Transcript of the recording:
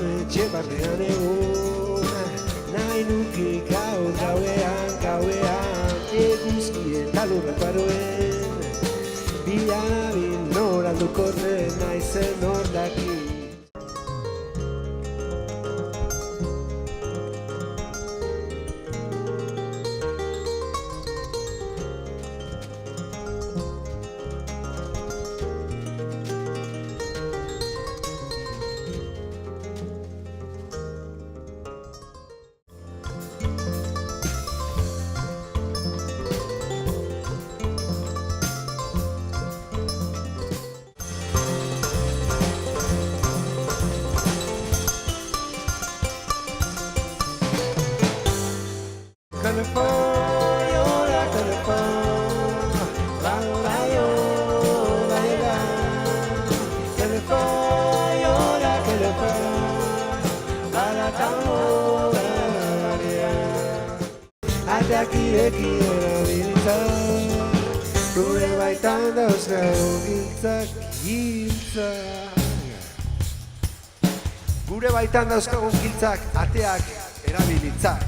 etxe barnean egon, nahi nuke gauean, eguzki eta lurraparoen, bilabil noraldu korren naizen ordaki. California, California, la la yo, la la. California, la la California. Atakieki erabiltza, gure baitan dauzkagu giltzak. Gure baitan dauzkagun giltzak, ateak erabilitzak.